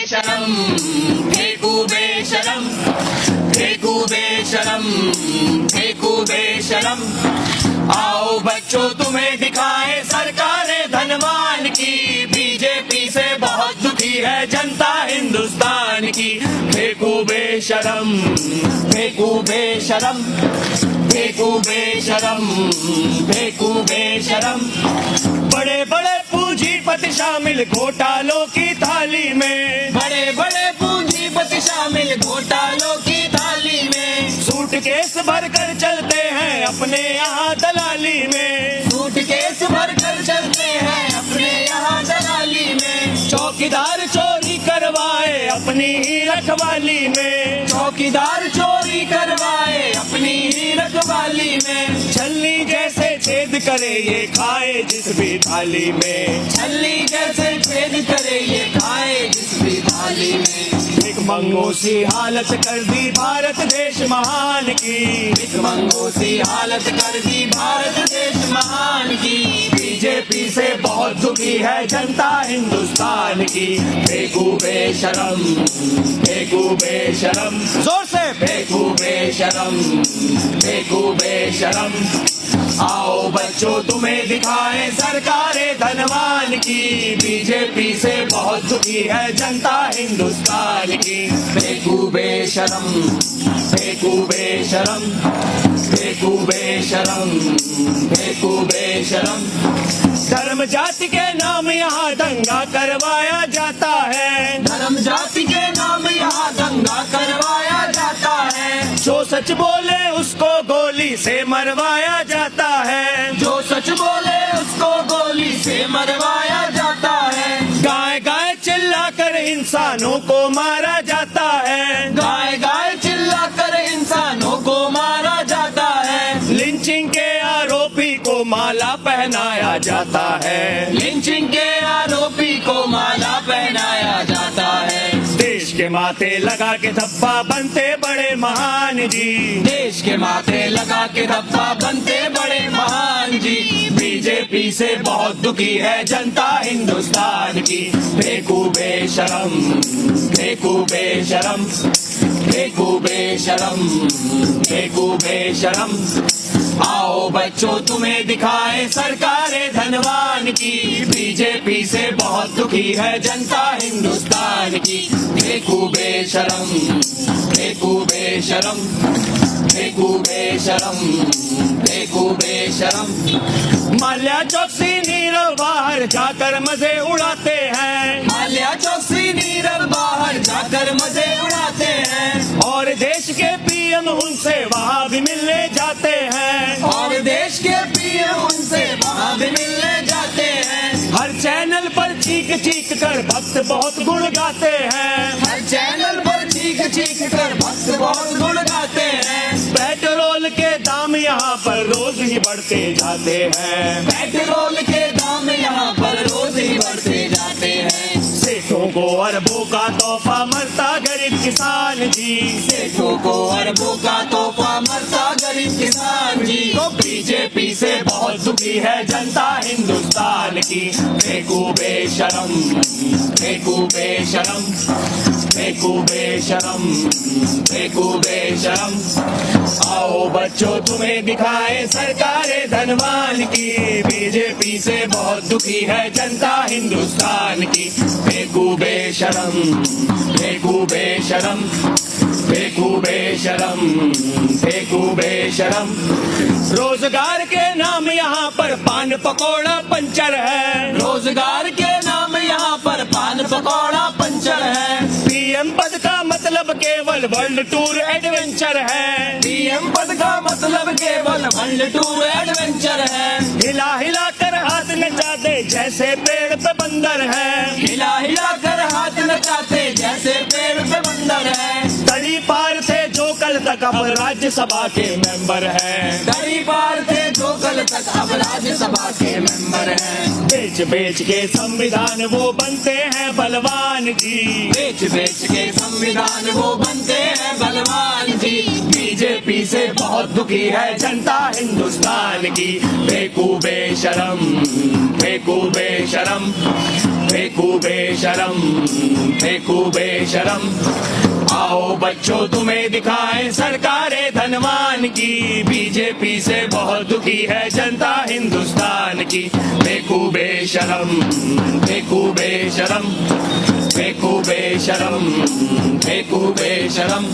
बेशरम, फेंकू बेशरम, फेंकू बेशरम, फेंकू बेशरम। आओ बच्चों तुम्हें दिखाए सरकारें धनवान की, बीजेपी से बहुत दुखी है जनता हिंदुस्तान की। फेंकू बेशरम, फेंकू बेशरम, फेंकू बेशरम, फेंकू बेशरम। बड़े बड़े पूंजीपति शामिल घोटालों की थाली में, बड़े बड़े पूंजीपति शामिल घोटालों की थाली में। सूटकेस भरकर चलते हैं अपने यहाँ दलाली में, सूटकेस भरकर चलते हैं अपने यहाँ दलाली में। चौकीदार चोरी करवाए अपनी ही रखवाली में, चौकीदार चोरी करवाए अपनी ही रखवाली में। छलनी जैसे छेद करे ये खाए जिस भी थाली में, छलनी जैसे छेद करे ये खाए जिस भी थाली में। भिखमंगों सी हालत कर दी भारत देश महान की, भिखमंगों सी हालत कर दी भारत देश महान की। बीजेपी से बहुत दुखी है जनता हिंदुस्तान की। फेंकू बेशरम, फेंकू बेशरम, जोर से फेंकू बेशरम, फेंकू बेशरम। आओ बच्चों तुम्हें दिखाए सरकारें धनवान की, बीजेपी से बहुत दुखी है जनता हिंदुस्तान की। फेंकू बेशरम, फेंकू बेशरम, फेंकू बेशरम, फेंकू बेशरम। धर्म जाति के नाम यहाँ दंगा करवाया जाता है, धर्म जाति के नाम यहाँ दंगा करवाया जाता है। जो सच बोले उसको गोली से मरवाया जाता है, जो सच बोले उसको गोली से मरवाया जाता है। गाय गाय चिल्ला कर इंसानों को मारा जाता है, गाय गाय चिल्ला कर इंसानों को मारा जाता है। लिंचिंग के आरोपी को माला पहनाया जाता है, लिंचिंग के आरोपी को माला पहनाया जाता है। देश के माथे लगा के धब्बा बनते बड़े महान जी, देश के माथे लगा के धब्बा बनते बड़े महान जी। बीजेपी से बहुत दुखी है जनता हिंदुस्तान की। फेंकू बेशरम, फेंकू बेशरम, फेंकू बेशरम, फेंकू बेशरम। आओ बच्चों तुम्हें दिखाए सरकारें धनवान की, बीजेपी से बहुत दुखी है जनता हिंदुस्तान की। फेंकू बेशरम, फेंकू बेशरम, फेंकू बेशरम, फेंकू बेशरम। माल्या चौकसी नीरव बाहर जाकर मजे उड़ाते हैं, माल्या चौकसी नीरव बाहर जाकर मजे उड़ाते हैं। और देश के पीएम उनसे वहाँ भी मिलने जाते हैं, और देश के पीएम उनसे वहाँ भी मिलने जाते हैं। हर चैनल पर चीख चीख कर भक्त बहुत गुण गाते हैं, हर चैनल पर चीख चीख कर भक्त बहुत गुण गाते हैं। पेट्रोल के दाम यहाँ पर रोज ही बढ़ते जाते हैं, पेट्रोल के दाम यहाँ पर रोज ही बढ़ते जाते हैं। सेठों को अरबों का तोहफा मरता गरीब किसान जी, सेठों को अरबों का तोहफा मरता गरीब किसान जी। तो बीजेपी से बहुत दुखी है जनता हिंदुस्तान की। फेंकू बेशरम, फेंकू बेशरम, फेंकू बेशरम, फेंकू बेशरम। आओ बच्चों तुम्हें दिखाए सरकारें धनवान की, बीजेपी से बहुत दुखी है जनता हिंदुस्तान की। फेंकू बेशरम, फेंकू बेशरम, फेंकू बेशरम, फेंकू बेशरम। रोजगार के नाम यहाँ पर पान पकौड़ा पंचर है, रोजगार के नाम यहाँ पर पान पकौड़ा पंचर है। पीएम पद का मतलब केवल वर्ल्ड टूर एडवेंचर है, पीएम पद का मतलब केवल वर्ल्ड टूर एडवेंचर है। हिला हिला कर हाथ नचाते जैसे पेड़ पे बंदर है, हिला हिला कर हाथ नचाते जैसे पेड़ पे बंदर है। तड़ी पार थे जो कल तक अब राज्यसभा के मेंबर हैं, तड़ी पार थे जो कल तक अब राज्यसभा के मेंबर हैं। बेच बेच के संविधान वो बनते हैं बलवान जी, बेच बेच के संविधान वो बनते हैं बलवान जी। बीजेपी से बहुत दुखी है जनता हिंदुस्तान की। फेंकू बेशरम, फेंकू बेशरम, फेंकू बेशरम, फेंकू बेशरम। आओ बच्चों तुम्हें दिखाएं सरकारें धनवान की। बीजेपी से बहुत दुखी है जनता हिंदुस्तान की। फेंकू बेशरम, फेंकू बेशरम, फेंकू बेशरम, फेंकू बेशरम।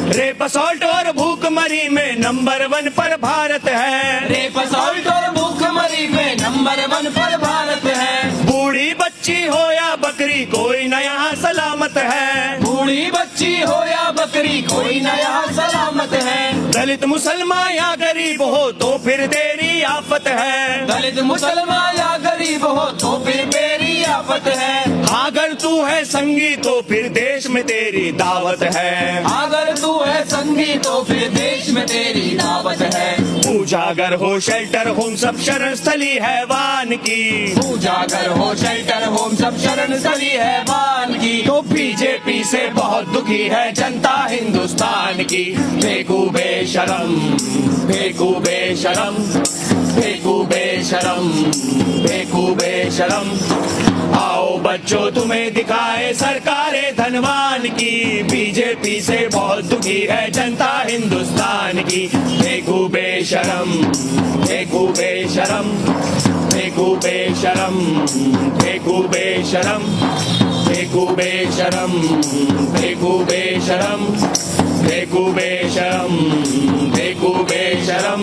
रेप असॉल्ट और भूखमरी में नंबर 1 पर भारत है। रेप असॉल्ट और भूखमरी में नंबर 1 पर भारत है। बूढ़ी बच्ची हो या बकरी कोई न यहाँ सलामत है। बूढ़ी बच्ची हो या बकरी कोई न यहाँ सलामत है। दलित मुसलमान या गरीब हो तो फिर तेरी आफत है। दलित मुसलमान या गरीब हो तो फिर मेरी आफत है। अगर तू है संगी तो फिर देश में तेरी दावत है। अगर तू है संगी तो फिर देश में तेरी दावत है। उजागर हो शेल्टर होम सब शरण स्थली है वान की। उजागर हो शेल्टर होम सब शरण स्थली है वान की। तो बीजेपी से बहुत दुखी है जनता हिंदुस्तान की। फेंकू बेशरम, फेंकू बेशरम, फेंकू बेशरम, फेंकू बेशरम। आओ बच्चों तुम्हें दिखाए सरकारें धनवान की। बीजेपी से बहुत दुखी है जनता हिंदुस्तान की। फेंकू बेशरम, फेंकू बेशरम, फेंकू बेशरम, फेंकू बेशरम, फेंकू बेशरम, फेंकू बेशरम, फेंकू बेशरम, फेंकू बेशरम।